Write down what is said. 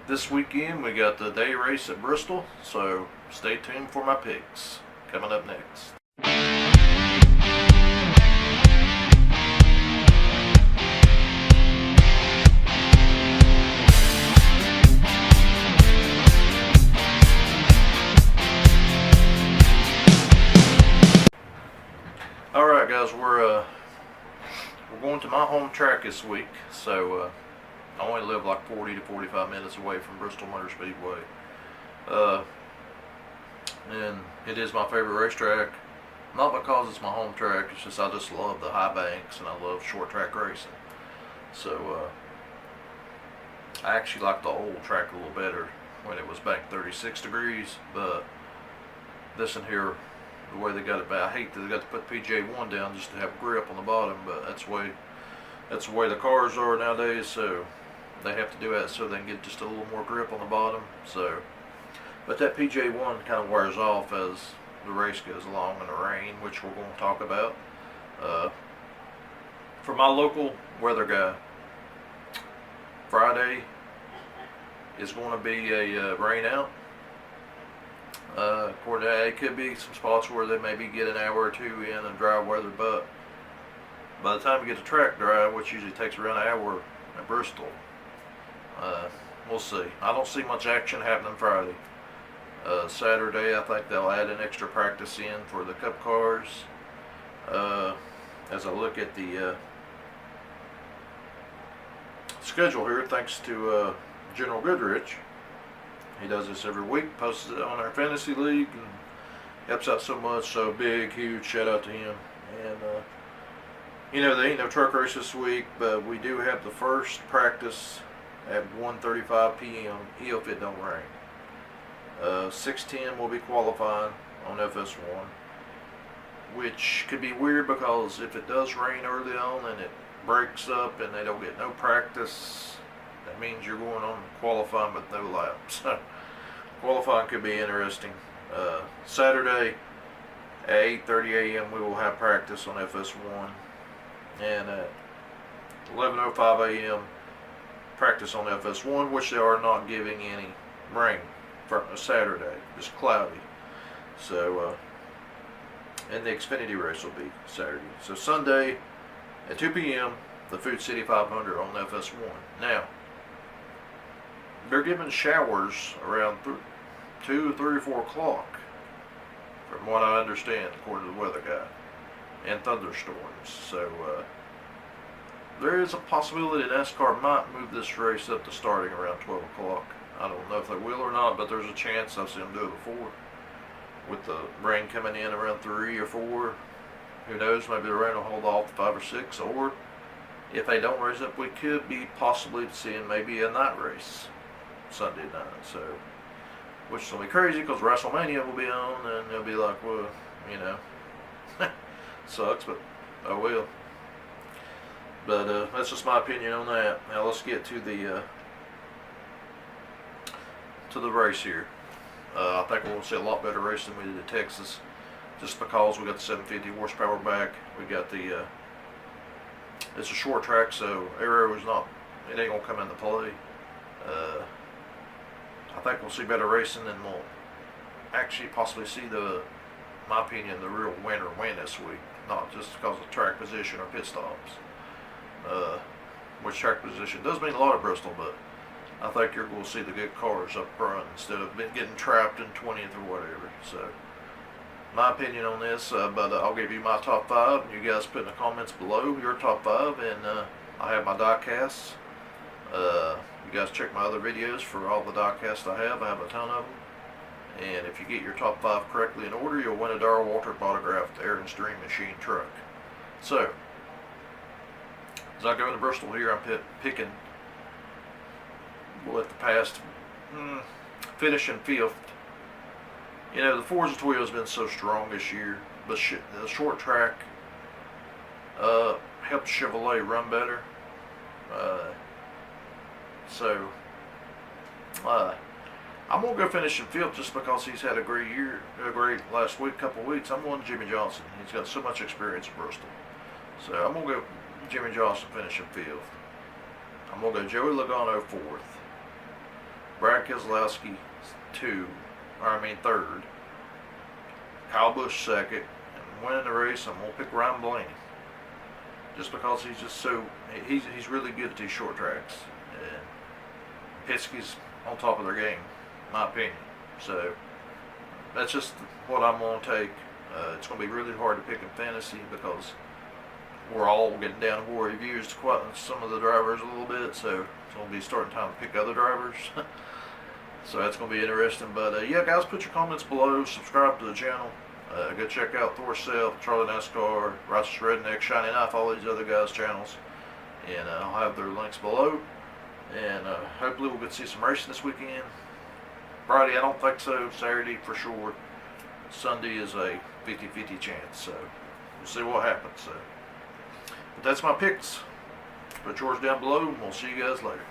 This weekend we got the day race at Bristol, so stay tuned for my picks coming up next. Alright guys, we're going to my home track this week, so I only live like 40 to 45 minutes away from Bristol Motor Speedway. And it is my favorite racetrack, not because it's my home track, it's just I just love the high banks and I love short track racing. So I actually like the old track a little better when it was back 36 degrees, but this in here, the way they got it back, I hate that they got to put PJ1 down just to have grip on the bottom, but that's the way the cars are nowadays, so they have to do that so they can get just a little more grip on the bottom. So, but that PJ1 kind of wears off as the race goes along in the rain, which we're going to talk about. For my local weather guy, Friday is going to be a rain out. According to that, it could be some spots where they maybe get an hour or two in and dry weather, but by the time you get the track dry, which usually takes around an hour at Bristol, we'll see. I don't see much action happening Friday. Saturday, I think they'll add an extra practice in for the Cup cars. As I look at the schedule here, thanks to General Goodrich. He does this every week, posts it on our fantasy league, and helps out so much. So big, huge shout out to him. And you know, there ain't no truck race this week, but we do have the first practice at 1:35 p.m. if it don't rain. 6:10 will be qualifying on FS1, which could be weird because if it does rain early on and it breaks up and they don't get no practice, that means you're going on qualifying with no laps. So qualifying could be interesting. Saturday at 8:30 a.m. we will have practice on FS1, and at 11:05 a.m. practice on FS1, which they are not giving any rain for Saturday. It's cloudy. So and the Xfinity race will be Saturday. So Sunday at 2 p.m. the Food City 500 on FS1. Now, they're giving showers around 2, 3, 4 o'clock, from what I understand, according to the weather guy, and thunderstorms. So there is a possibility NASCAR might move this race up to starting around 12 o'clock. I don't know if they will or not, but there's a chance. I've seen them do it before, with the rain coming in around 3 or 4. Who knows, maybe the rain will hold off to 5 or 6, or if they don't raise up, we could be possibly seeing maybe a night race Sunday night. So, which will be crazy because WrestleMania will be on, and they'll be like, well, you know, sucks, but oh well. But that's just my opinion on that. Now let's get to the race here. I think we're going to see a lot better race than we did at Texas, just because we got the 750 horsepower back. We got the it's a short track, so aero is not, it ain't gonna come into play. I think we'll see better racing, and we'll actually possibly see my opinion, the real winner win this week, not just because of track position or pit stops. Which track position does mean a lot at Bristol, but I think you're going to see the good cars up front instead of getting trapped in 20th or whatever. So, my opinion on this, but I'll give you my top 5, and you guys put in the comments below your top 5, and I have my diecasts. You guys check my other videos for all the diecasts I have a ton of them. And if you get your top 5 correctly in order, you'll win a Darrell Waltrip autographed Aaron's Dream Machine truck. So, as I go into Bristol here, I'm picking, we'll let the past finish in 5th. You know, the Forza Toyo has been so strong this year, but the short track helped Chevrolet run better. So I'm gonna go finish in 5th just because he's had a great year, a great last week, couple of weeks. I'm going Jimmy Johnson. He's got so much experience in Bristol. So I'm gonna go Jimmy Johnson finishing 5th. I'm gonna go Joey Logano 4th. Brad Keselowski third, Kyle Busch second, and winning the race, I'm gonna pick Ryan Blaney. Just because he's just he's really good at these short tracks, and Penske's on top of their game, in my opinion. So that's just what I'm gonna take. It's gonna be really hard to pick in fantasy because we're all getting down to war reviews to quite some of the drivers a little bit, so it's going to be starting time to pick other drivers. So that's going to be interesting. But yeah, guys, put your comments below. Subscribe to the channel. Go check out Thor Self, Charlie NASCAR, Righteous Redneck, Shiny Knife, all these other guys' channels. And I'll have their links below. And hopefully we'll get to see some racing this weekend. Friday, I don't think so. Saturday, for sure. Sunday is a 50-50 chance. So we'll see what happens. So. But that's my picks. Put yours down below, and we'll see you guys later.